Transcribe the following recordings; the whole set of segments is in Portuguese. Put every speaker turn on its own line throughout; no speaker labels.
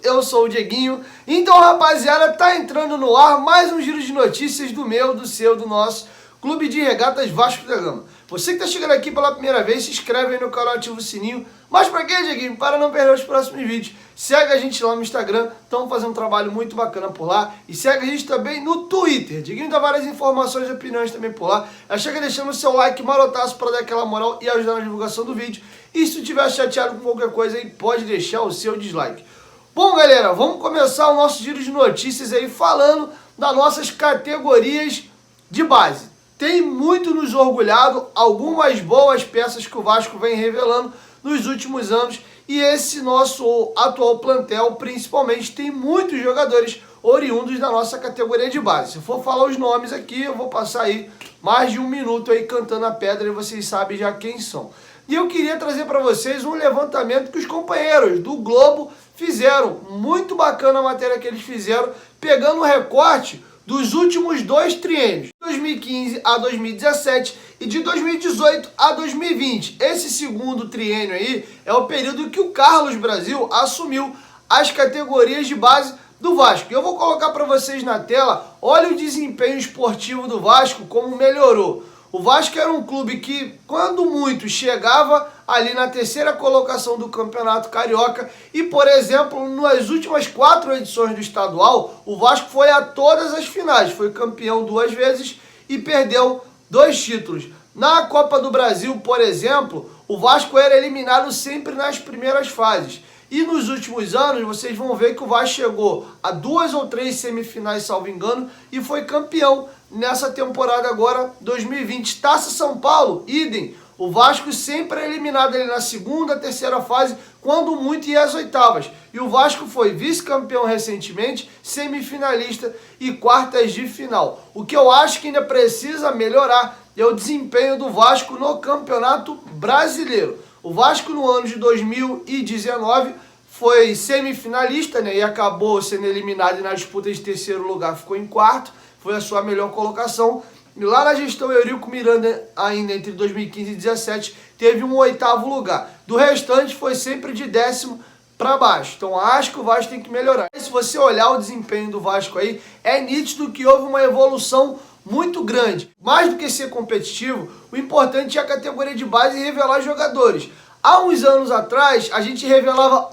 Eu sou o Dieguinho. Então, rapaziada, tá entrando no ar mais um giro de notícias do meu, do seu, do nosso Clube de Regatas Vasco da Gama. Você que tá chegando aqui pela primeira vez, se inscreve aí no canal, ativa o sininho. Mas pra quê, Dieguinho? Para não perder os próximos vídeos. Segue a gente lá no Instagram, estamos fazendo um trabalho muito bacana por lá. E segue a gente também no Twitter. Dieguinho dá várias informações e opiniões também por lá. Chega deixando o seu like marotaço para dar aquela moral e ajudar na divulgação do vídeo. E se tu estiver chateado com qualquer coisa aí, pode deixar o seu dislike. Bom, galera, vamos começar o nosso giro de notícias aí falando das nossas categorias de base. Tem muito nos orgulhado algumas boas peças que o Vasco vem revelando nos últimos anos e esse nosso atual plantel, principalmente, tem muitos jogadores oriundos da nossa categoria de base. Se for falar os nomes aqui, eu vou passar aí mais de um minuto aí cantando a pedra e vocês sabem já quem são. E eu queria trazer para vocês um levantamento que os companheiros do Globo fizeram. Muito bacana a matéria que eles fizeram, pegando o recorte dos últimos dois triênios, 2015 a 2017 e de 2018 a 2020. Esse segundo triênio aí é o período que o Carlos Brasil assumiu as categorias de base do Vasco. Eu vou colocar para vocês na tela, olha o desempenho esportivo do Vasco, como melhorou. O Vasco era um clube que, quando muito, chegava ali na terceira colocação do Campeonato Carioca e, por exemplo, nas últimas 4 edições do estadual, o Vasco foi a todas as finais, foi campeão 2 vezes e perdeu 2 títulos. Na Copa do Brasil, por exemplo, o Vasco era eliminado sempre nas primeiras fases. E nos últimos anos, vocês vão ver que o Vasco chegou a 2 ou 3 semifinais, salvo engano, e foi campeão nessa temporada agora, 2020. Taça São Paulo, idem. O Vasco sempre é eliminado ali na segunda, terceira fase, quando muito ia às oitavas. E o Vasco foi vice-campeão recentemente, semifinalista e quartas de final. O que eu acho que ainda precisa melhorar é o desempenho do Vasco no Campeonato Brasileiro. O Vasco no ano de 2019 foi semifinalista, né, e acabou sendo eliminado na disputa de terceiro lugar, ficou em quarto, foi a sua melhor colocação. E lá na gestão Eurico Miranda, ainda entre 2015 e 2017, teve um 8º lugar. Do restante foi sempre de 10º para baixo. Então acho que o Vasco tem que melhorar. E se você olhar o desempenho do Vasco aí, é nítido que houve uma evolução muito grande. Mais do que ser competitivo, o importante é a categoria de base e revelar jogadores. Há uns anos atrás, a gente revelava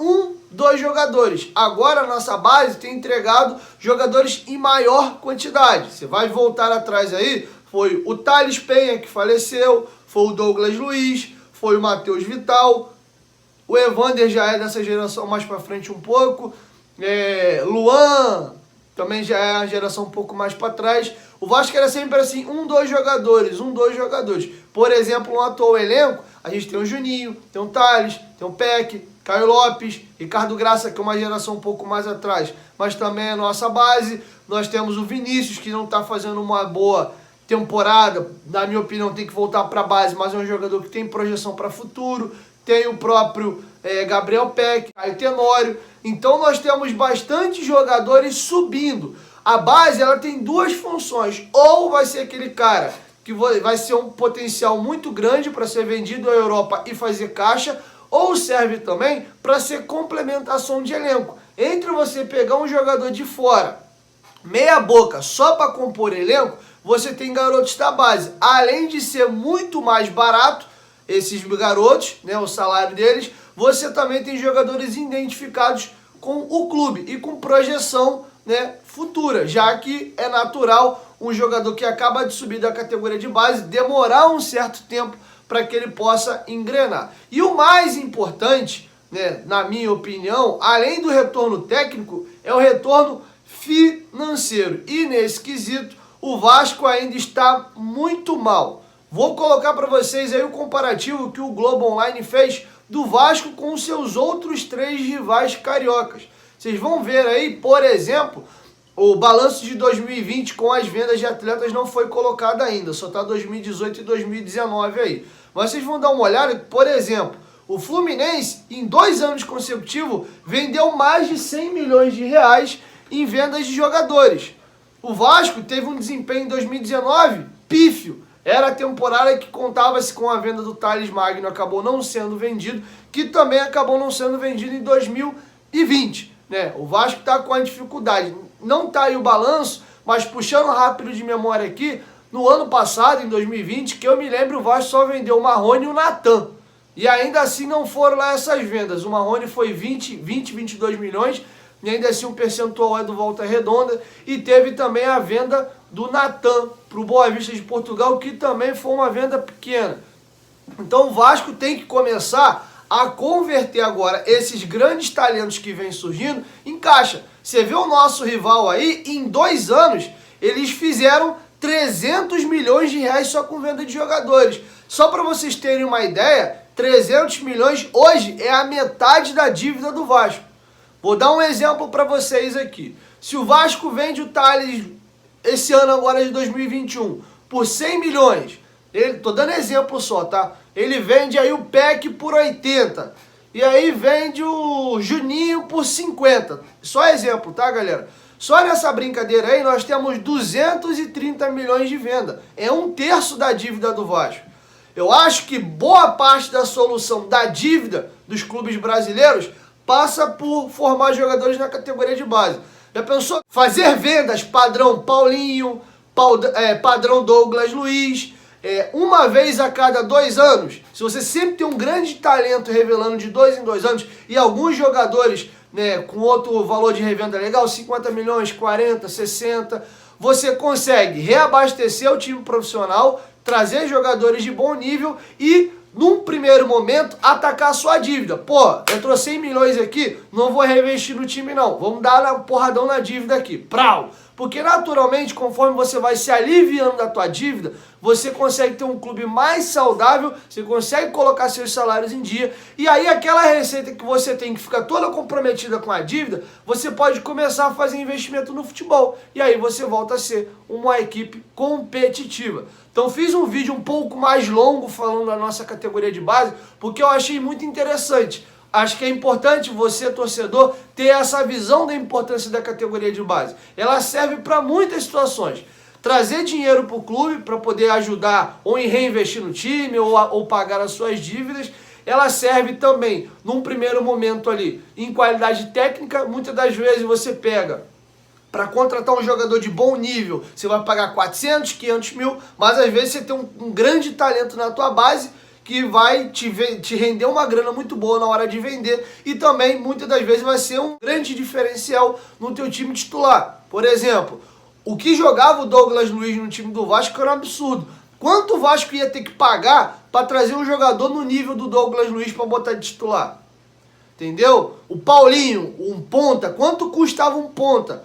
2 jogadores. Agora a nossa base tem entregado jogadores em maior quantidade. Você vai voltar atrás aí, foi o Thales Penha que faleceu, foi o Douglas Luiz, foi o Matheus Vital, o Evander já é dessa geração mais para frente um pouco, Luan também já é a geração um pouco mais para trás. O Vasco era sempre assim, 2 jogadores. Por exemplo, no atual elenco, a gente tem o Juninho, tem o Thales, tem o Peck, Caio Lopes, Ricardo Graça, que é uma geração um pouco mais atrás, mas também é a nossa base. Nós temos o Vinícius, que não está fazendo uma boa temporada, na minha opinião tem que voltar para a base, mas é um jogador que tem projeção para futuro. Tem o próprio Gabriel Peck, Caio Tenório. Então nós temos bastante jogadores subindo. A base ela tem 2 funções, ou vai ser aquele cara que vai ser um potencial muito grande para ser vendido à Europa e fazer caixa, ou serve também para ser complementação de elenco. Entre você pegar um jogador de fora, meia boca, só para compor elenco, você tem garotos da base. Além de ser muito mais barato, esses garotos, né, o salário deles, você também tem jogadores identificados com o clube e com projeção, né, futura, já que é natural um jogador que acaba de subir da categoria de base demorar um certo tempo para que ele possa engrenar. E o mais importante, né, na minha opinião, além do retorno técnico, é o retorno financeiro. E nesse quesito, o Vasco ainda está muito mal. Vou colocar para vocês aí o comparativo que o Globo Online fez do Vasco com os seus outros 3 rivais cariocas. Vocês vão ver aí, por exemplo, o balanço de 2020 com as vendas de atletas não foi colocado ainda, só está 2018 e 2019 aí. Mas vocês vão dar uma olhada, por exemplo, o Fluminense, em 2 anos consecutivos, vendeu mais de 100 milhões de reais em vendas de jogadores. O Vasco teve um desempenho em 2019 pífio. Era a temporada que contava-se com a venda do Thales Magno, acabou não sendo vendido, que também acabou não sendo vendido em 2020. Né? O Vasco está com a dificuldade. Não está aí o balanço, mas puxando rápido de memória aqui, no ano passado, em 2020, que eu me lembro, o Vasco só vendeu o Marrone e o Natan. E ainda assim não foram lá essas vendas. O Marrone foi 22 milhões, e ainda assim um percentual é do Volta Redonda. E teve também a venda do Natan para o Boa Vista de Portugal, que também foi uma venda pequena. Então o Vasco tem que começar a converter agora esses grandes talentos que vêm surgindo em caixa. Você vê o nosso rival aí, em 2 anos, eles fizeram 300 milhões de reais só com venda de jogadores. Só para vocês terem uma ideia, 300 milhões hoje é a metade da dívida do Vasco. Vou dar um exemplo para vocês aqui. Se o Vasco vende o Thales esse ano agora de 2021 por 100 milhões, tô dando exemplo só, tá? Ele vende aí o Peck por 80. E aí vende o Juninho por 50. Só exemplo, tá, galera? Só nessa brincadeira aí nós temos 230 milhões de venda. É 1/3 da dívida do Vasco. Eu acho que boa parte da solução da dívida dos clubes brasileiros passa por formar jogadores na categoria de base. Já pensou? Fazer vendas padrão Paulinho, padrão Douglas Luiz, uma vez a cada 2 anos. Se você sempre tem um grande talento revelando de 2 em 2 anos e alguns jogadores, né, com outro valor de revenda legal, 50 milhões, 40, 60, você consegue reabastecer o time profissional, trazer jogadores de bom nível e, num primeiro momento, atacar a sua dívida. Pô, entrou 100 milhões aqui, não vou reinvestir no time não, vamos dar um porradão na dívida aqui. Prau! Porque naturalmente, conforme você vai se aliviando da tua dívida, você consegue ter um clube mais saudável, você consegue colocar seus salários em dia, e aí aquela receita que você tem que ficar toda comprometida com a dívida, você pode começar a fazer investimento no futebol, e aí você volta a ser uma equipe competitiva. Então fiz um vídeo um pouco mais longo falando da nossa categoria de base, porque eu achei muito interessante. Acho que é importante você, torcedor, ter essa visão da importância da categoria de base. Ela serve para muitas situações. Trazer dinheiro para o clube para poder ajudar ou em reinvestir no time ou pagar as suas dívidas. Ela serve também, num primeiro momento ali, em qualidade técnica. Muitas das vezes você pega para contratar um jogador de bom nível, você vai pagar 400, 500 mil, mas às vezes você tem um grande talento na tua base que vai te render uma grana muito boa na hora de vender e também, muitas das vezes, vai ser um grande diferencial no teu time titular. Por exemplo, o que jogava o Douglas Luiz no time do Vasco era um absurdo. Quanto o Vasco ia ter que pagar para trazer um jogador no nível do Douglas Luiz para botar de titular? Entendeu? O Paulinho, um ponta, quanto custava um ponta?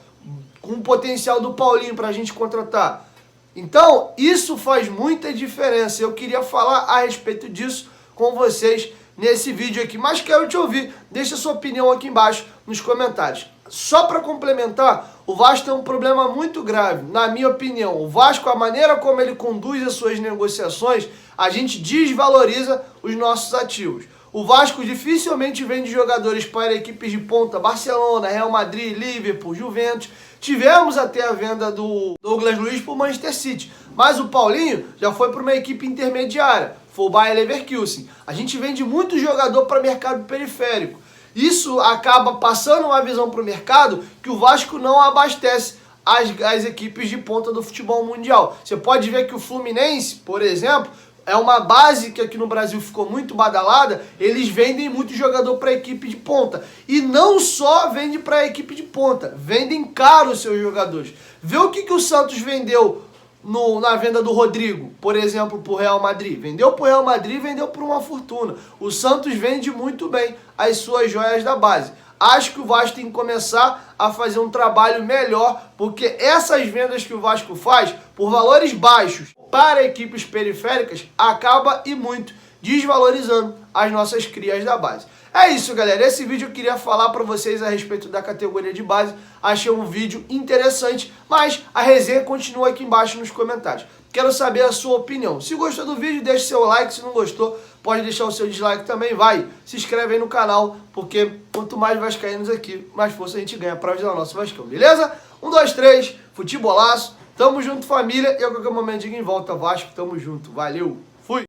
Com o potencial do Paulinho para a gente contratar. Então, isso faz muita diferença. Eu queria falar a respeito disso com vocês nesse vídeo aqui. Mas quero te ouvir. Deixa sua opinião aqui embaixo nos comentários. Só para complementar, o Vasco tem um problema muito grave, na minha opinião. O Vasco, a maneira como ele conduz as suas negociações, a gente desvaloriza os nossos ativos. O Vasco dificilmente vende jogadores para equipes de ponta, Barcelona, Real Madrid, Liverpool, Juventus. Tivemos até a venda do Douglas Luiz para o Manchester City, mas o Paulinho já foi para uma equipe intermediária, foi o Bayer Leverkusen. A gente vende muito jogador para mercado periférico. Isso acaba passando uma visão para o mercado que o Vasco não abastece as equipes de ponta do futebol mundial. Você pode ver que o Fluminense, por exemplo, é uma base que aqui no Brasil ficou muito badalada. Eles vendem muito jogador para a equipe de ponta. E não só vende para a equipe de ponta, vendem caro os seus jogadores. Vê o que o Santos vendeu na venda do Rodrigo, por exemplo, para o Real Madrid. Vendeu para o Real Madrid, vendeu por uma fortuna. O Santos vende muito bem as suas joias da base. Acho que o Vasco tem que começar a fazer um trabalho melhor, porque essas vendas que o Vasco faz por valores baixos para equipes periféricas acaba e muito desvalorizando as nossas crias da base. É isso, galera. Esse vídeo eu queria falar pra vocês a respeito da categoria de base. Achei um vídeo interessante, mas a resenha continua aqui embaixo nos comentários. Quero saber a sua opinião. Se gostou do vídeo, deixe seu like. Se não gostou, pode deixar o seu dislike também. Vai, se inscreve aí no canal, porque quanto mais vascaínos aqui, mais força a gente ganha pra ajudar o nosso Vascão, beleza? 1, 2, 3, futebolaço. Tamo junto, família. E a qualquer momento diga em volta, Vasco. Tamo junto. Valeu. Fui.